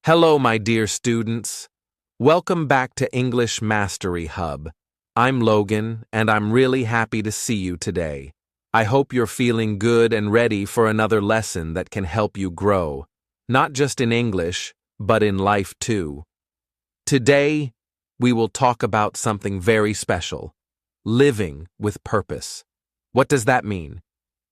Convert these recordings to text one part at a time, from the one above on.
Hello, my dear students. Welcome back to English Mastery Hub. I'm Logan, and I'm really happy to see you today. I hope you're feeling good and ready for another lesson that can help you grow, not just in English, but in life too. Today, we will talk about something very special: living with purpose. What does that mean?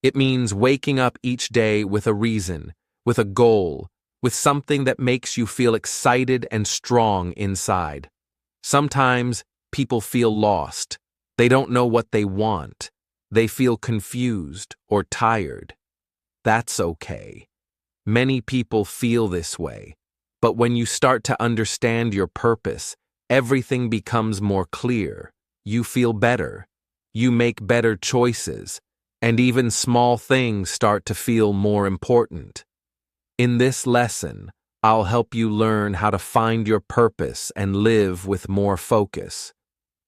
It means waking up each day with a reason, with a goal, with something that makes you feel excited and strong inside. Sometimes people feel lost. They don't know what they want. They feel confused or tired. That's okay. Many people feel this way. But when you start to understand your purpose, everything becomes more clear. You feel better. You make better choices. And even small things start to feel more important. In this lesson, I'll help you learn how to find your purpose and live with more focus.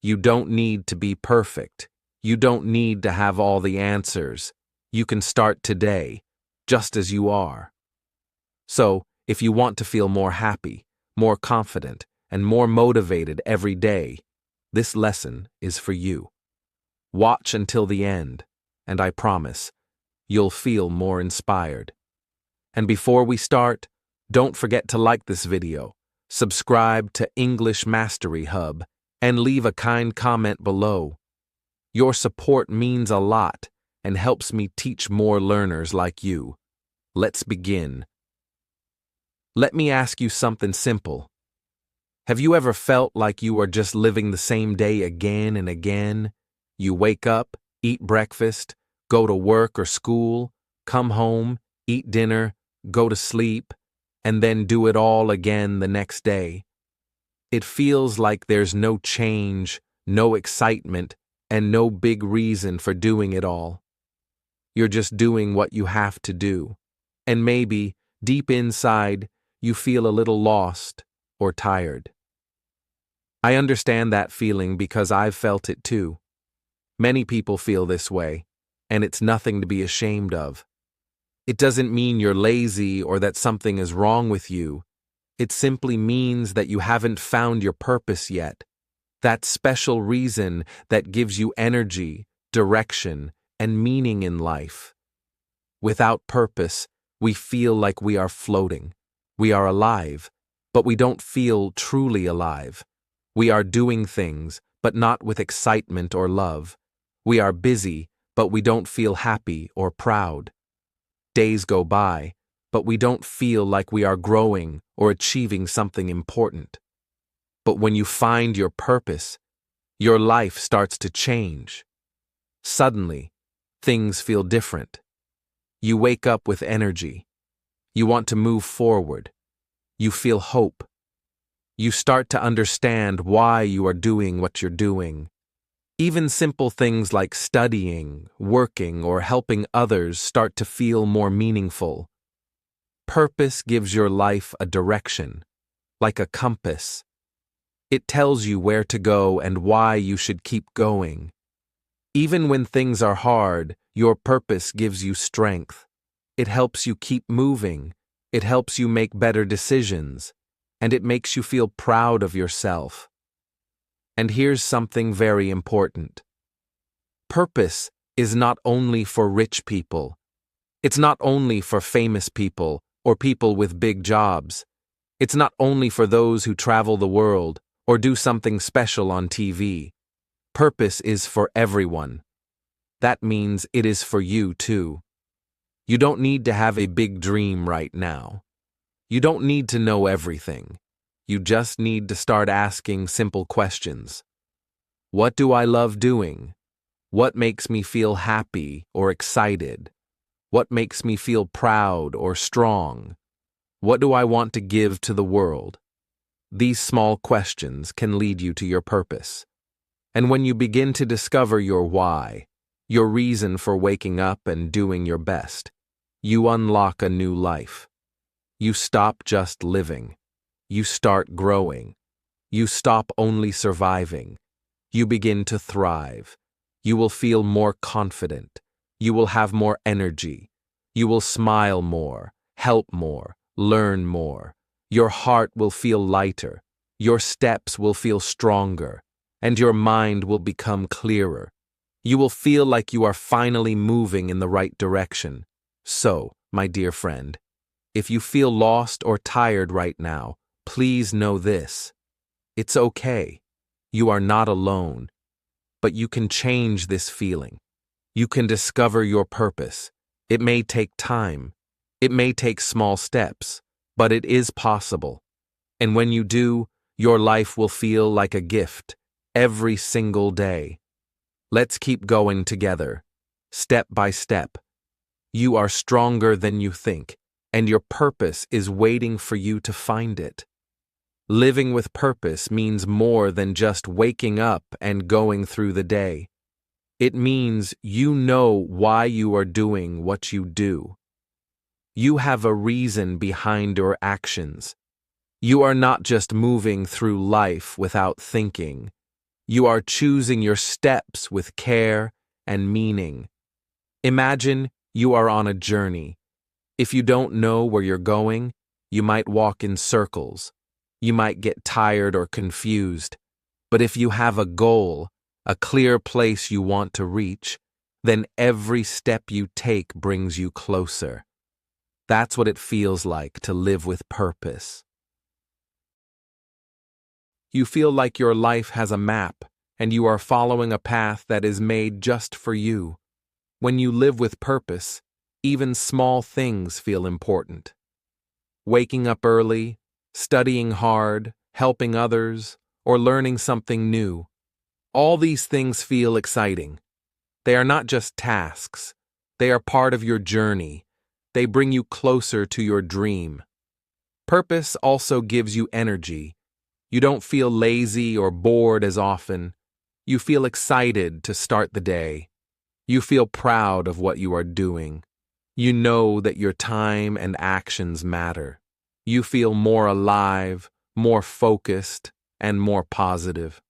You don't need to be perfect. You don't need to have all the answers. You can start today, just as you are. So, if you want to feel more happy, more confident, and more motivated every day, this lesson is for you. Watch until the end, and I promise, you'll feel more inspired. And before we start, don't forget to like this video, subscribe to English Mastery Hub, and leave a kind comment below. Your support means a lot and helps me teach more learners like you. Let's begin. Let me ask you something simple. Have you ever felt like you are just living the same day again and again? You wake up, eat breakfast, go to work or school, come home, eat dinner, go to sleep, and then do it all again the next day. It feels like there's no change, no excitement, and no big reason for doing it all. You're just doing what you have to do, and maybe, deep inside, you feel a little lost or tired. I understand that feeling because I've felt it too. Many people feel this way, and it's nothing to be ashamed of. It doesn't mean you're lazy or that something is wrong with you. It simply means that you haven't found your purpose yet. That special reason that gives you energy, direction, and meaning in life. Without purpose, we feel like we are floating. We are alive, but we don't feel truly alive. We are doing things, but not with excitement or love. We are busy, but we don't feel happy or proud. Days go by, but we don't feel like we are growing or achieving something important. But when you find your purpose, your life starts to change. Suddenly, things feel different. You wake up with energy. You want to move forward. You feel hope. You start to understand why you are doing what you're doing. Even simple things like studying, working, or helping others start to feel more meaningful. Purpose gives your life a direction, like a compass. It tells you where to go and why you should keep going. Even when things are hard, your purpose gives you strength. It helps you keep moving. It helps you make better decisions. And it makes you feel proud of yourself. And here's something very important. Purpose is not only for rich people. It's not only for famous people or people with big jobs. It's not only for those who travel the world or do something special on TV. Purpose is for everyone. That means it is for you too. You don't need to have a big dream right now. You don't need to know everything. You just need to start asking simple questions. What do I love doing? What makes me feel happy or excited? What makes me feel proud or strong? What do I want to give to the world? These small questions can lead you to your purpose. And when you begin to discover your why, your reason for waking up and doing your best, you unlock a new life. You stop just living. You start growing. You stop only surviving. You begin to thrive. You will feel more confident. You will have more energy. You will smile more, help more, learn more. Your heart will feel lighter, your steps will feel stronger, and your mind will become clearer. You will feel like you are finally moving in the right direction. So, my dear friend, if you feel lost or tired right now, please know this. It's okay. You are not alone. But you can change this feeling. You can discover your purpose. It may take time. It may take small steps, but it is possible. And when you do, your life will feel like a gift every single day. Let's keep going together, step by step. You are stronger than you think, and your purpose is waiting for you to find it. Living with purpose means more than just waking up and going through the day. It means you know why you are doing what you do. You have a reason behind your actions. You are not just moving through life without thinking. You are choosing your steps with care and meaning. Imagine you are on a journey. If you don't know where you're going, you might walk in circles. You might get tired or confused. But if you have a goal, a clear place you want to reach, then every step you take brings you closer. That's what it feels like to live with purpose. You feel like your life has a map, and you are following a path that is made just for you. When you live with purpose, even small things feel important. Waking up early, studying hard, helping others, or learning something new. All these things feel exciting. They are not just tasks. They are part of your journey. They bring you closer to your dream. Purpose also gives you energy. You don't feel lazy or bored as often. You feel excited to start the day. You feel proud of what you are doing. You know that your time and actions matter. You feel more alive, more focused, and more positive.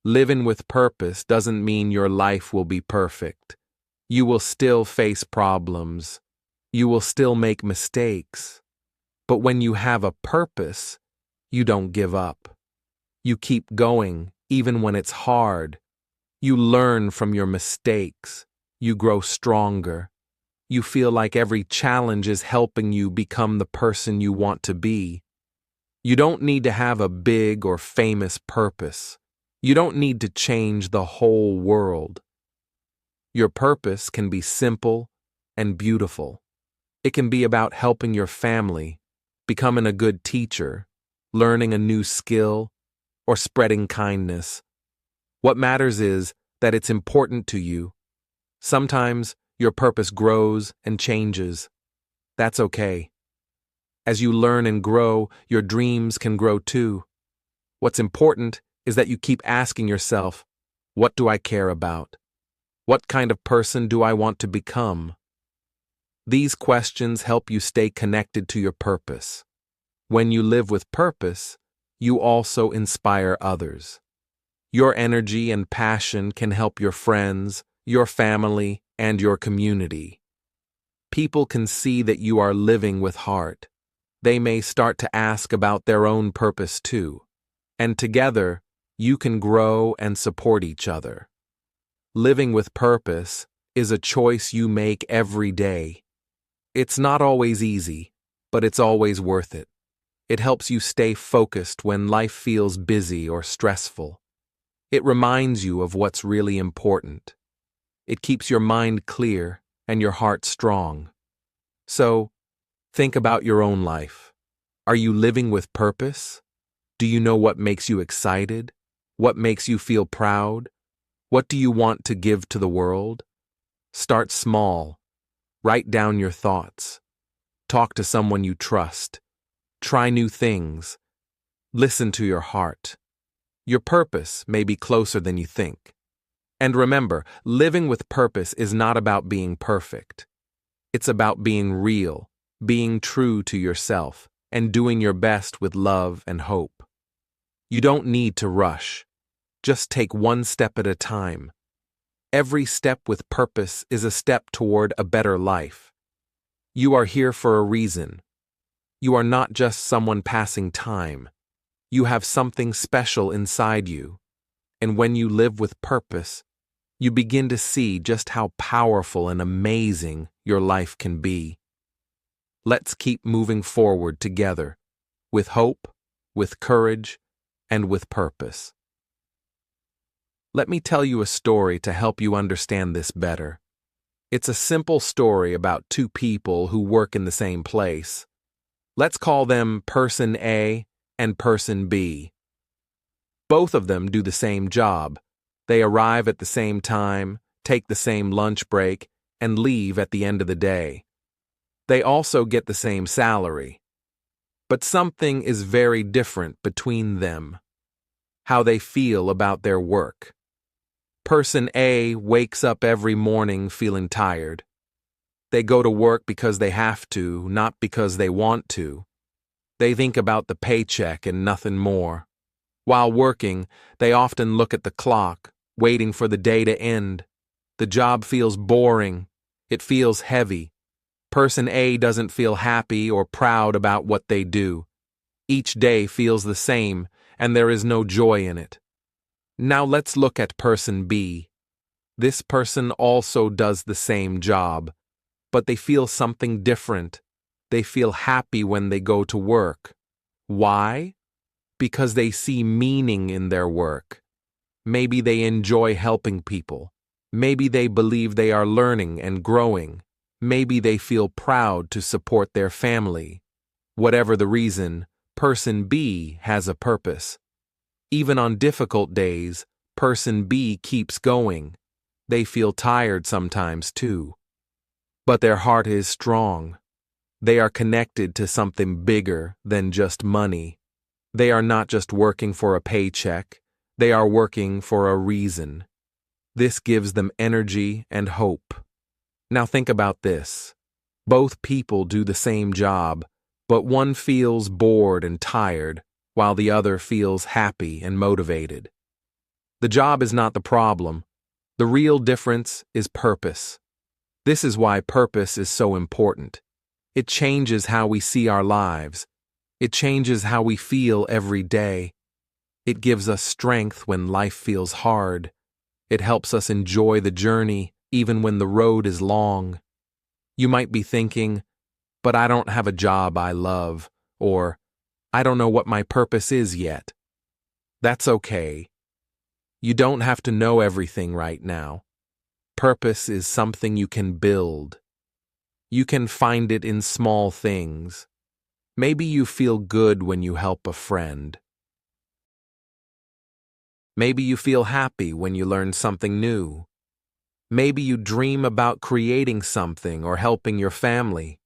Living with purpose doesn't mean your life will be perfect. You will still face problems. You will still make mistakes. But when you have a purpose, you don't give up. You keep going, even when it's hard. You learn from your mistakes. You grow stronger. You feel like every challenge is helping you become the person you want to be. You don't need to have a big or famous purpose. You don't need to change the whole world. Your purpose can be simple and beautiful. It can be about helping your family, becoming a good teacher, learning a new skill, or spreading kindness. What matters is that it's important to you. Sometimes your purpose grows and changes. That's okay. As you learn and grow, your dreams can grow too. What's important is that you keep asking yourself, what do I care about? What kind of person do I want to become? These questions help you stay connected to your purpose. When you live with purpose, you also inspire others. Your energy and passion can help your friends, your family, and your community. People can see that you are living with heart. They may start to ask about their own purpose too. And together, you can grow and support each other. Living with purpose is a choice you make every day. It's not always easy, but it's always worth it. It helps you stay focused when life feels busy or stressful. It reminds you of what's really important. It keeps your mind clear and your heart strong. So, think about your own life. Are you living with purpose? Do you know what makes you excited? What makes you feel proud? What do you want to give to the world? Start small. Write down your thoughts. Talk to someone you trust. Try new things. Listen to your heart. Your purpose may be closer than you think. And remember, living with purpose is not about being perfect. It's about being real, being true to yourself, and doing your best with love and hope. You don't need to rush. Just take one step at a time. Every step with purpose is a step toward a better life. You are here for a reason. You are not just someone passing time. You have something special inside you. And when you live with purpose, you begin to see just how powerful and amazing your life can be. Let's keep moving forward together, with hope, with courage, and with purpose. Let me tell you a story to help you understand this better. It's a simple story about two people who work in the same place. Let's call them Person A and Person B. Both of them do the same job. They arrive at the same time, take the same lunch break, and leave at the end of the day. They also get the same salary. But something is very different between them. How they feel about their work. Person A wakes up every morning feeling tired. They go to work because they have to, not because they want to. They think about the paycheck and nothing more. While working, they often look at the clock, waiting for the day to end. The job feels boring. It feels heavy. Person A doesn't feel happy or proud about what they do. Each day feels the same, and there is no joy in it. Now let's look at Person B. This person also does the same job, but they feel something different. They feel happy when they go to work. Why? Because they see meaning in their work. Maybe they enjoy helping people. Maybe they believe they are learning and growing. Maybe they feel proud to support their family. Whatever the reason, Person B has a purpose. Even on difficult days, Person B keeps going. They feel tired sometimes too. But their heart is strong. They are connected to something bigger than just money. They are not just working for a paycheck. They are working for a reason. This gives them energy and hope. Now think about this. Both people do the same job, but one feels bored and tired, while the other feels happy and motivated. The job is not the problem. The real difference is purpose. This is why purpose is so important. It changes how we see our lives. It changes how we feel every day. It gives us strength when life feels hard. It helps us enjoy the journey even when the road is long. You might be thinking, but I don't have a job I love, or I don't know what my purpose is yet. That's okay. You don't have to know everything right now. Purpose is something you can build. You can find it in small things. Maybe you feel good when you help a friend. Maybe you feel happy when you learn something new. Maybe you dream about creating something or helping your family.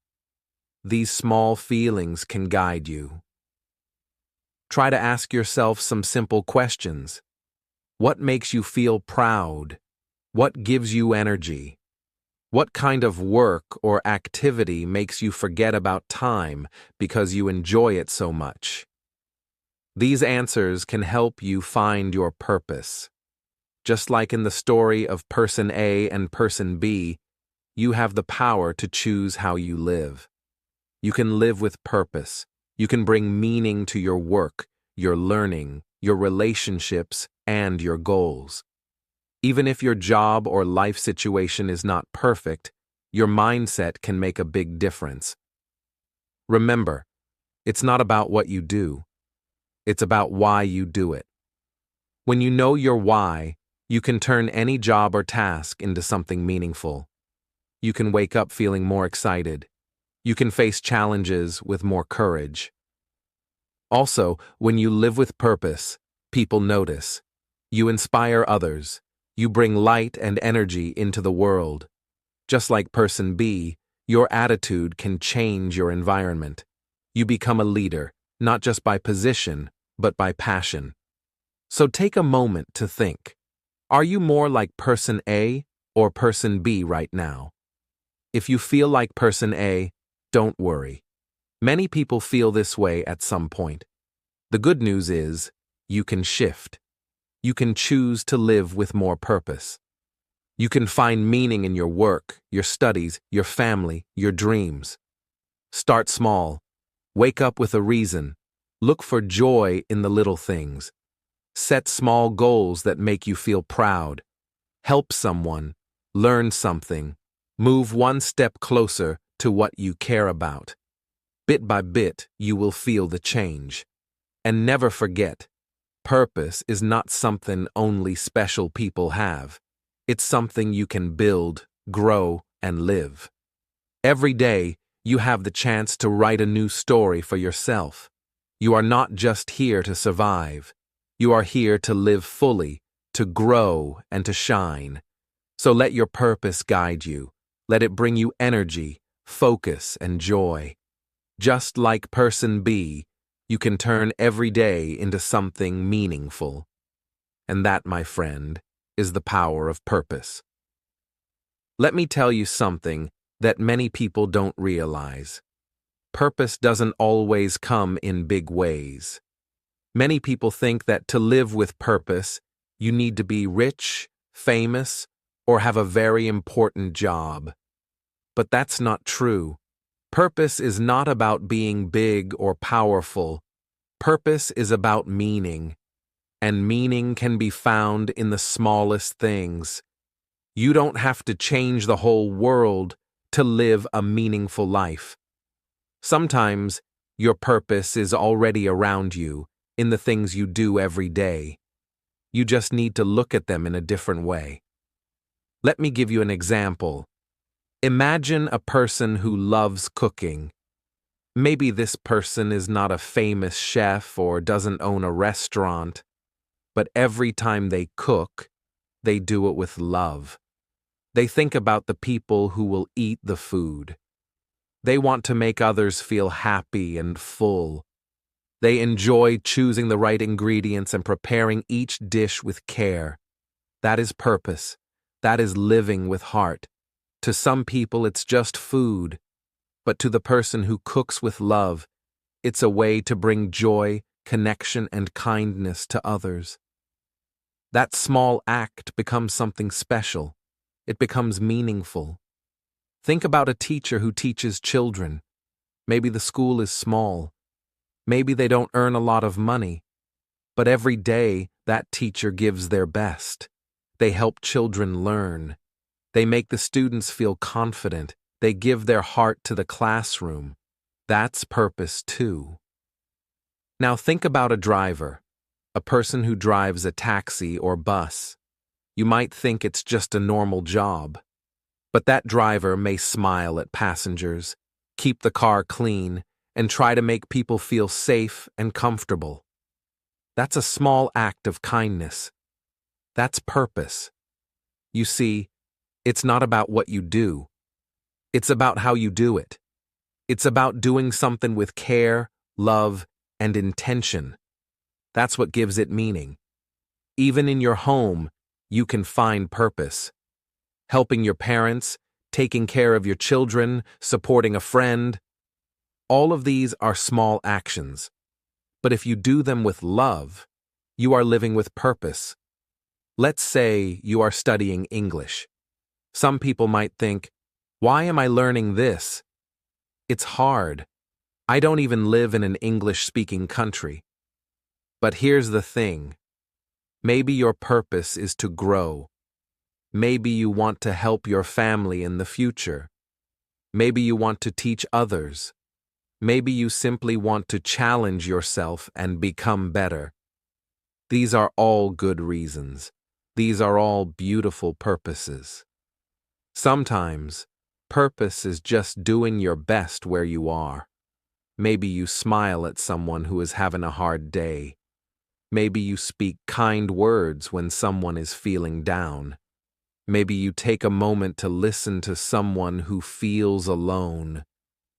These small feelings can guide you. Try to ask yourself some simple questions. What makes you feel proud? What gives you energy? What kind of work or activity makes you forget about time because you enjoy it so much? These answers can help you find your purpose. Just like in the story of Person A and Person B, you have the power to choose how you live. You can live with purpose. You can bring meaning to your work, your learning, your relationships, and your goals. Even if your job or life situation is not perfect, your mindset can make a big difference. Remember, it's not about what you do. It's about why you do it. When you know your why, you can turn any job or task into something meaningful. You can wake up feeling more excited. You can face challenges with more courage. Also, when you live with purpose, people notice. You inspire others. You bring light and energy into the world. Just like Person B, your attitude can change your environment. You become a leader, not just by position, but by passion. So take a moment to think. Are you more like Person A or Person B right now? If you feel like Person A, don't worry. Many people feel this way at some point. The good news is, you can shift. You can choose to live with more purpose. You can find meaning in your work, your studies, your family, your dreams. Start small. Wake up with a reason. Look for joy in the little things. Set small goals that make you feel proud. Help someone. Learn something. Move one step closer to what you care about. Bit by bit, you will feel the change. And never forget, purpose is not something only special people have. It's something you can build, grow, and live. Every day, you have the chance to write a new story for yourself. You are not just here to survive. You are here to live fully, to grow, and to shine. So let your purpose guide you. Let it bring you energy, focus, and joy. Just like person B, you can turn every day into something meaningful. And that, my friend, is the power of purpose. Let me tell you something that many people don't realize. Purpose doesn't always come in big ways. Many people think that to live with purpose, you need to be rich, famous, or have a very important job. But that's not true. Purpose is not about being big or powerful. Purpose is about meaning, and meaning can be found in the smallest things. You don't have to change the whole world to live a meaningful life. Sometimes your purpose is already around you in the things you do every day. You just need to look at them in a different way. Let me give you an example. Imagine a person who loves cooking. Maybe this person is not a famous chef or doesn't own a restaurant, but every time they cook, they do it with love. They think about the people who will eat the food. They want to make others feel happy and full. They enjoy choosing the right ingredients and preparing each dish with care. That is purpose. That is living with heart. To some people, it's just food. But to the person who cooks with love, it's a way to bring joy, connection, and kindness to others. That small act becomes something special. It becomes meaningful. Think about a teacher who teaches children. Maybe the school is small. Maybe they don't earn a lot of money. But every day, that teacher gives their best. They help children learn. They make the students feel confident. They give their heart to the classroom. That's purpose too. Now think about a driver, a person who drives a taxi or bus. You might think it's just a normal job. But that driver may smile at passengers, keep the car clean, and try to make people feel safe and comfortable. That's a small act of kindness. That's purpose. You see, it's not about what you do. It's about how you do it. It's about doing something with care, love, and intention. That's what gives it meaning. Even in your home, you can find purpose. Helping your parents, taking care of your children, supporting a friend. All of these are small actions. But if you do them with love, you are living with purpose. Let's say you are studying English. Some people might think, why am I learning this? It's hard. I don't even live in an English-speaking country. But here's the thing. Maybe your purpose is to grow. Maybe you want to help your family in the future. Maybe you want to teach others. Maybe you simply want to challenge yourself and become better. These are all good reasons. These are all beautiful purposes. Sometimes, purpose is just doing your best where you are. Maybe you smile at someone who is having a hard day. Maybe you speak kind words when someone is feeling down. Maybe you take a moment to listen to someone who feels alone.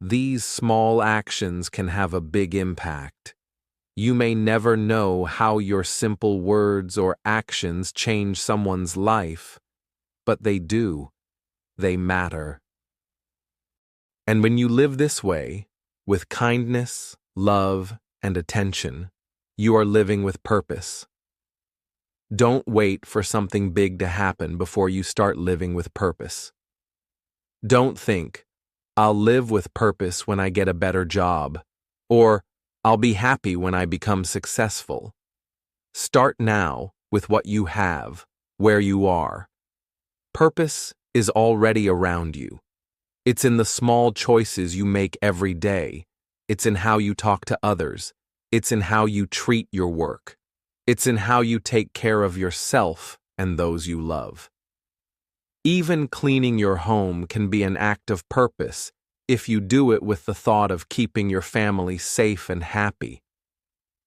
These small actions can have a big impact. You may never know how your simple words or actions change someone's life, but they do. They matter. And when you live this way, with kindness, love, and attention, you are living with purpose. Don't wait for something big to happen before you start living with purpose. Don't think, I'll live with purpose when I get a better job, Or, I'll be happy when I become successful. Start now with what you have, where you are. Purpose is already around you. It's in the small choices you make every day. It's in how you talk to others. It's in how you treat your work. It's in how you take care of yourself and those you love. Even cleaning your home can be an act of purpose if you do it with the thought of keeping your family safe and happy.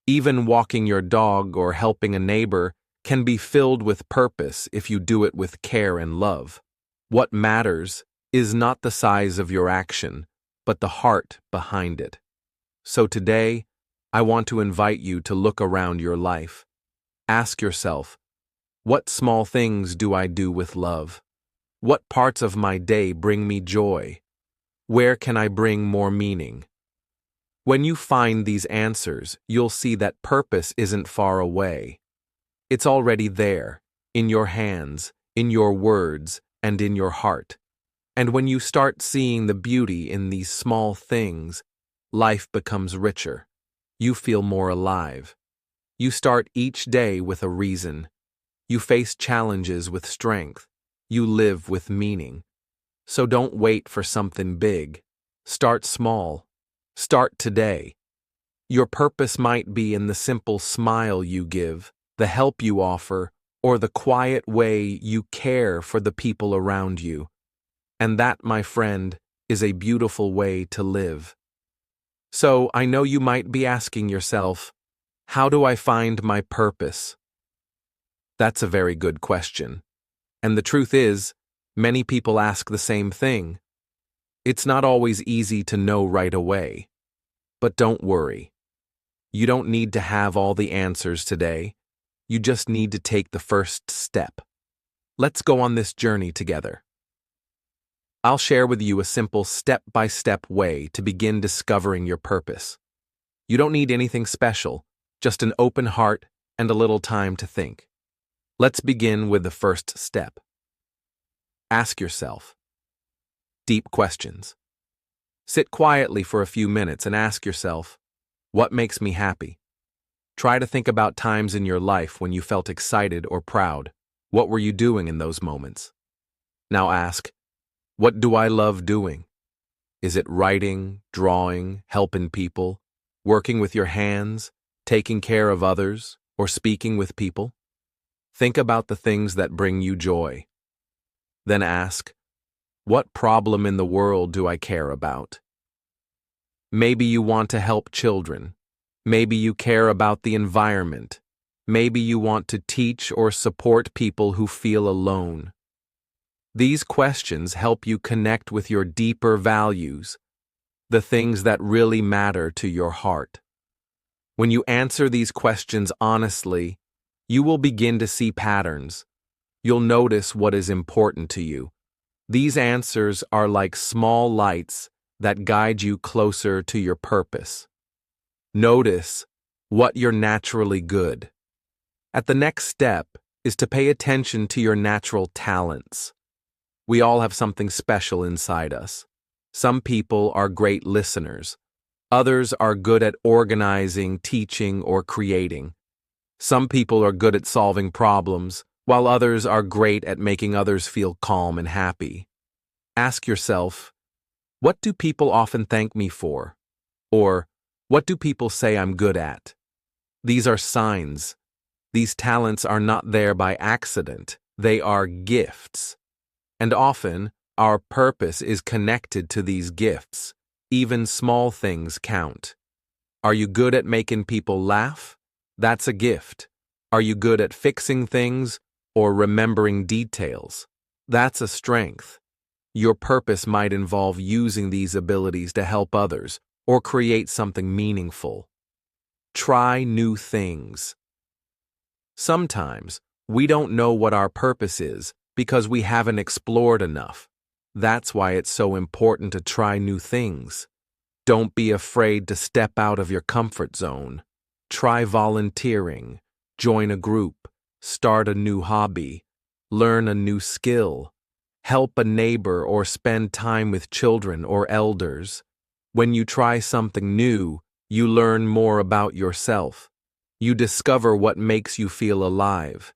Even walking your dog or helping a neighbor can be filled with purpose if you do it with care and love. What matters is not the size of your action, but the heart behind it. So today, I want to invite you to look around your life. Ask yourself, what small things do I do with love? What parts of my day bring me joy? Where can I bring more meaning? When you find these answers, you'll see that purpose isn't far away. It's already there, in your hands, in your words, and in your heart. And when you start seeing the beauty in these small things, life becomes richer. You feel more alive. You start each day with a reason. You face challenges with strength. You live with meaning. So don't wait for something big. Start small. Start today. Your purpose might be in the simple smile you give, the help you offer, or the quiet way you care for the people around you. And that, my friend, is a beautiful way to live. So I know you might be asking yourself, how do I find my purpose? That's a very good question. And the truth is, many people ask the same thing. It's not always easy to know right away. But don't worry. You don't need to have all the answers today. You just need to take the first step. Let's go on this journey together. I'll share with you a simple step-by-step way to begin discovering your purpose. You don't need anything special, just an open heart and a little time to think. Let's begin with the first step. Ask yourself deep questions. Sit quietly for a few minutes and ask yourself, what makes me happy? Try to think about times in your life when you felt excited or proud. What were you doing in those moments? Now ask, what do I love doing? Is it writing, drawing, helping people, working with your hands, taking care of others, or speaking with people? Think about the things that bring you joy. Then ask, what problem in the world do I care about? Maybe you want to help children. Maybe you care about the environment. Maybe you want to teach or support people who feel alone. These questions help you connect with your deeper values, the things that really matter to your heart. When you answer these questions honestly, you will begin to see patterns. You'll notice what is important to you. These answers are like small lights that guide you closer to your purpose. Notice what you're naturally good. At the next step is to pay attention to your natural talents. We all have something special inside us. Some people are great listeners. Others are good at organizing, teaching, or creating. Some people are good at solving problems, while others are great at making others feel calm and happy. Ask yourself, what do people often thank me for? Or, what do people say I'm good at? These are signs. These talents are not there by accident. They are gifts. And often, our purpose is connected to these gifts. Even small things count. Are you good at making people laugh? That's a gift. Are you good at fixing things or remembering details? That's a strength. Your purpose might involve using these abilities to help others or create something meaningful. Try new things. Sometimes, we don't know what our purpose is because we haven't explored enough. That's why it's so important to try new things. Don't be afraid to step out of your comfort zone. Try volunteering, join a group, start a new hobby, learn a new skill, help a neighbor or spend time with children or elders. When you try something new, You learn more about yourself. You discover what makes you feel alive.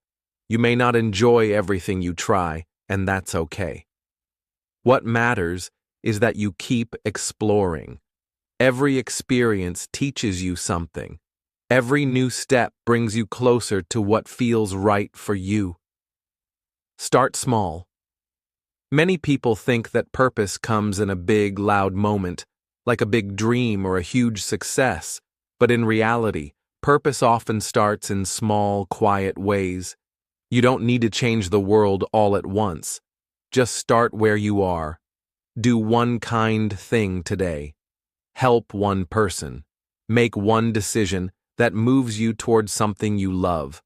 You may not enjoy everything you try, and that's okay. What matters is that you keep exploring. Every experience teaches you something. Every new step brings you closer to what feels right for you. Start small. Many people think that purpose comes in a big, loud moment, like a big dream or a huge success, but in reality, purpose often starts in small, quiet ways. You don't need to change the world all at once. Just start where you are. Do one kind thing today. Help one person. Make one decision that moves you towards something you love.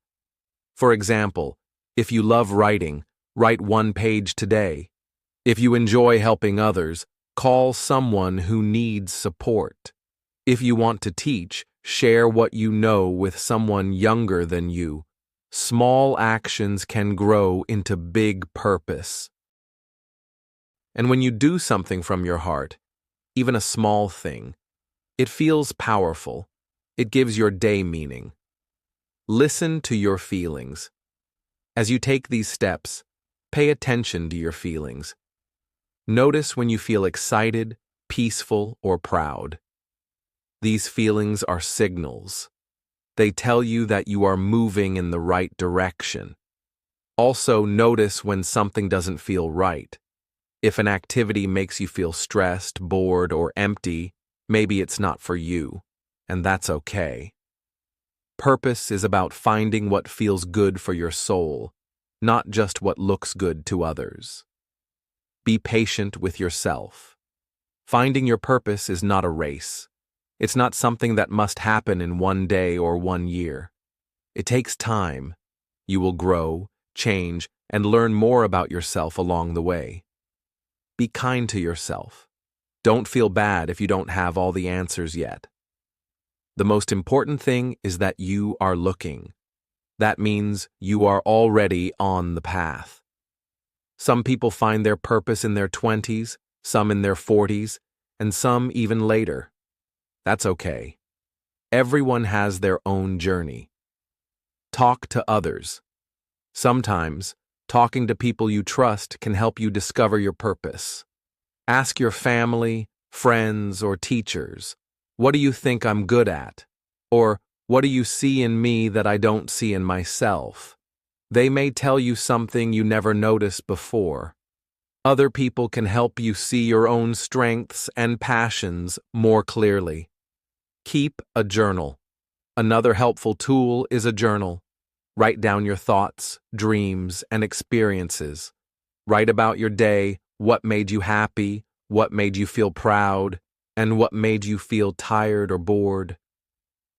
For example, if you love writing, write one page today. If you enjoy helping others, call someone who needs support. If you want to teach, share what you know with someone younger than you. Small actions can grow into big purpose. And when you do something from your heart, even a small thing, it feels powerful. It gives your day meaning. Listen to your feelings. As you take these steps, pay attention to your feelings. Notice when you feel excited, peaceful, or proud. These feelings are signals. They tell you that you are moving in the right direction. Also, notice when something doesn't feel right. If an activity makes you feel stressed, bored, or empty, maybe it's not for you, and that's okay. Purpose is about finding what feels good for your soul, not just what looks good to others. Be patient with yourself. Finding your purpose is not a race. It's not something that must happen in one day or 1 year. It takes time. You will grow, change, and learn more about yourself along the way. Be kind to yourself. Don't feel bad if you don't have all the answers yet. The most important thing is that you are looking. That means you are already on the path. Some people find their purpose in their 20s, some in their 40s, and some even later. That's okay. Everyone has their own journey. Talk to others. Sometimes, talking to people you trust can help you discover your purpose. Ask your family, friends, or teachers, "What do you think I'm good at?" Or, "What do you see in me that I don't see in myself?" They may tell you something you never noticed before. Other people can help you see your own strengths and passions more clearly. Keep a journal. Another helpful tool is a journal. Write down your thoughts, dreams, and experiences. Write about your day, what made you happy, what made you feel proud, and what made you feel tired or bored.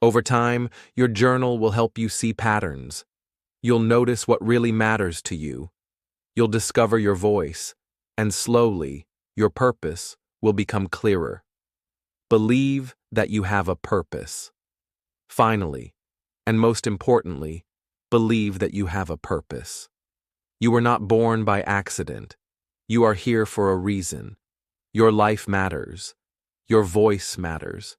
Over time, your journal will help you see patterns. You'll notice what really matters to you. You'll discover your voice, and slowly, your purpose will become clearer. Believe that you have a purpose. Finally, and most importantly, believe that you have a purpose. You were not born by accident. You are here for a reason. Your life matters. Your voice matters.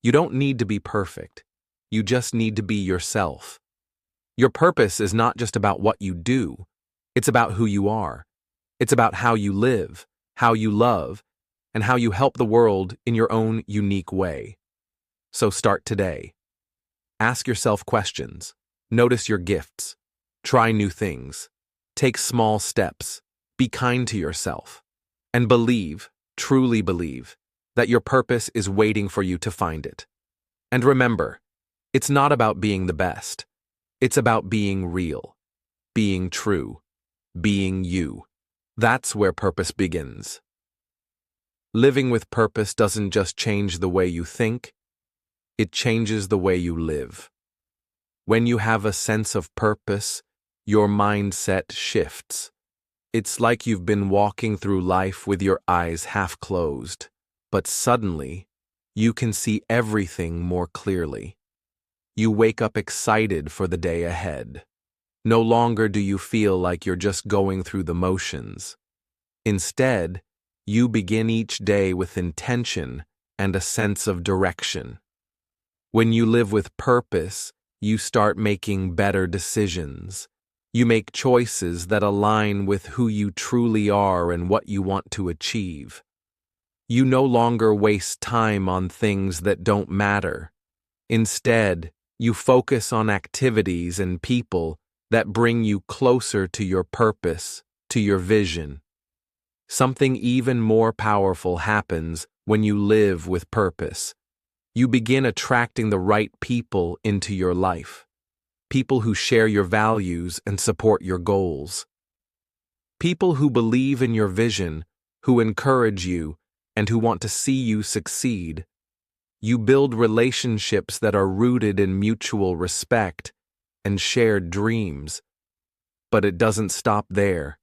You don't need to be perfect. You just need to be yourself. Your purpose is not just about what you do. It's about who you are. It's about how you live, how you love, and how you help the world in your own unique way. So start today. Ask yourself questions. Notice your gifts. Try new things. Take small steps. Be kind to yourself. And believe, truly believe, that your purpose is waiting for you to find it. And remember, it's not about being the best. It's about being real, being true, being you. That's where purpose begins. Living with purpose doesn't just change the way you think, it changes the way you live. When you have a sense of purpose, your mindset shifts. It's like you've been walking through life with your eyes half closed, but suddenly, you can see everything more clearly. You wake up excited for the day ahead. No longer do you feel like you're just going through the motions. Instead, you begin each day with intention and a sense of direction. When you live with purpose, you start making better decisions. You make choices that align with who you truly are and what you want to achieve. You no longer waste time on things that don't matter. Instead, you focus on activities and people that bring you closer to your purpose, to your vision. Something even more powerful happens when you live with purpose. You begin attracting the right people into your life. People who share your values and support your goals. People who believe in your vision, who encourage you, and who want to see you succeed. You build relationships that are rooted in mutual respect and shared dreams. But it doesn't stop there.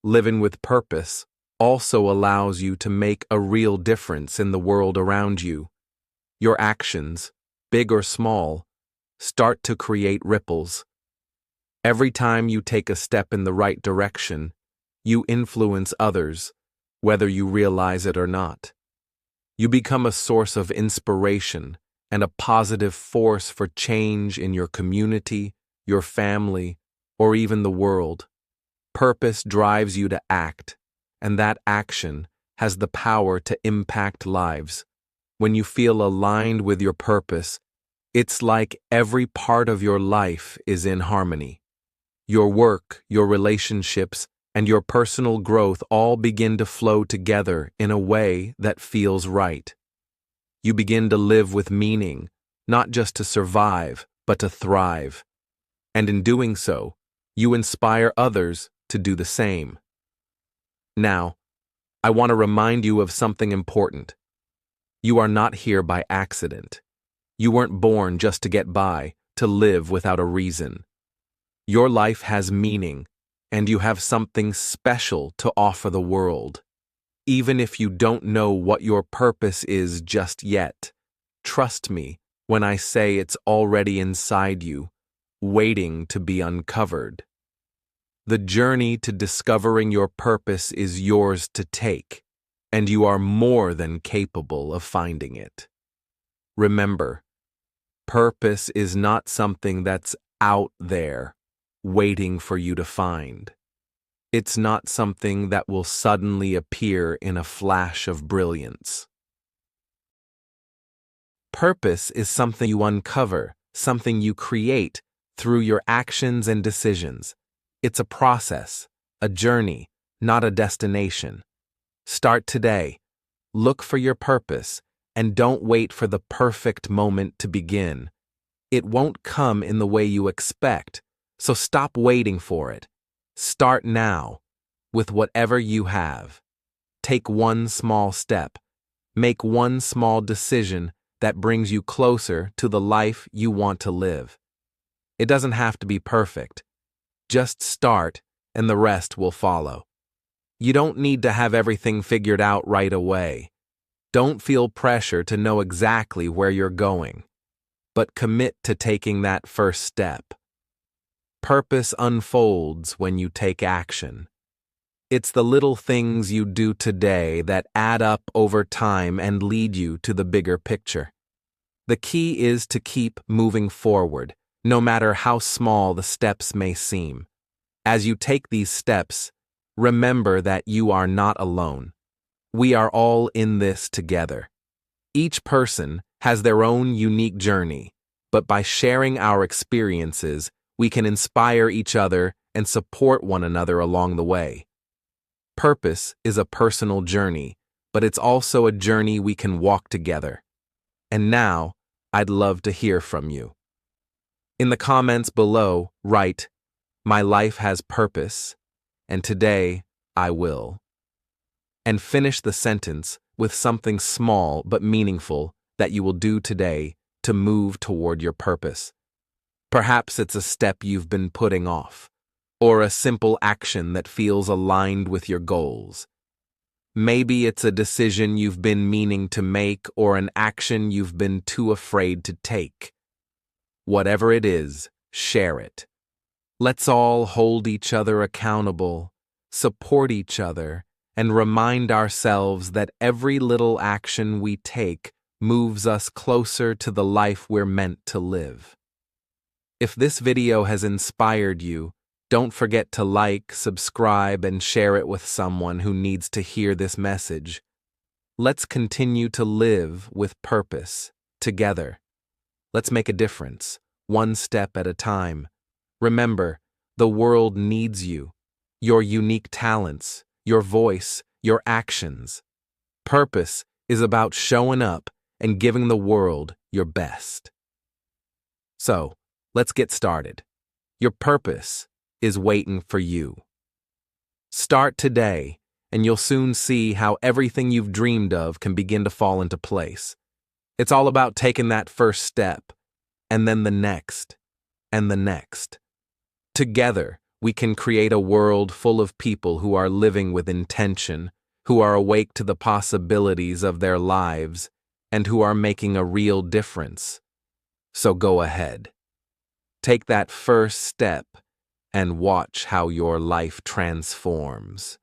Living with purpose also allows you to make a real difference in the world around you. Your actions, big or small, start to create ripples. Every time you take a step in the right direction, you influence others, whether you realize it or not. You become a source of inspiration and a positive force for change in your community, your family, or even the world. Purpose drives you to act, and that action has the power to impact lives. When you feel aligned with your purpose, it's like every part of your life is in harmony. Your work, your relationships, and your personal growth all begin to flow together in a way that feels right. You begin to live with meaning, not just to survive, but to thrive. And in doing so, you inspire others to do the same. Now, I want to remind you of something important. You are not here by accident. You weren't born just to get by, to live without a reason. Your life has meaning, and you have something special to offer the world. Even if you don't know what your purpose is just yet, trust me when I say it's already inside you, waiting to be uncovered. The journey to discovering your purpose is yours to take, and you are more than capable of finding it. Remember, purpose is not something that's out there, waiting for you to find. It's not something that will suddenly appear in a flash of brilliance. Purpose is something you uncover, something you create through your actions and decisions. It's a process, a journey, not a destination. Start today. Look for your purpose, and don't wait for the perfect moment to begin. It won't come in the way you expect, so stop waiting for it. Start now, with whatever you have. Take one small step. Make one small decision that brings you closer to the life you want to live. It doesn't have to be perfect. Just start, and the rest will follow. You don't need to have everything figured out right away. Don't feel pressure to know exactly where you're going, but commit to taking that first step. Purpose unfolds when you take action. It's the little things you do today that add up over time and lead you to the bigger picture. The key is to keep moving forward, no matter how small the steps may seem. As you take these steps, remember that you are not alone. We are all in this together. Each person has their own unique journey, but by sharing our experiences, we can inspire each other and support one another along the way. Purpose is a personal journey, but it's also a journey we can walk together. And now, I'd love to hear from you. In the comments below, write, "My life has purpose, and today I will." And finish the sentence with something small but meaningful that you will do today to move toward your purpose. Perhaps it's a step you've been putting off, or a simple action that feels aligned with your goals. Maybe it's a decision you've been meaning to make or an action you've been too afraid to take. Whatever it is, share it. Let's all hold each other accountable, support each other, and remind ourselves that every little action we take moves us closer to the life we're meant to live. If this video has inspired you, don't forget to like, subscribe, and share it with someone who needs to hear this message. Let's continue to live with purpose, together. Let's make a difference, one step at a time. Remember, the world needs you, your unique talents, your voice, your actions. Purpose is about showing up and giving the world your best. So, let's get started. Your purpose is waiting for you. Start today, and you'll soon see how everything you've dreamed of can begin to fall into place. It's all about taking that first step, and then the next, and the next. Together, we can create a world full of people who are living with intention, who are awake to the possibilities of their lives, and who are making a real difference. So go ahead. Take that first step and watch how your life transforms.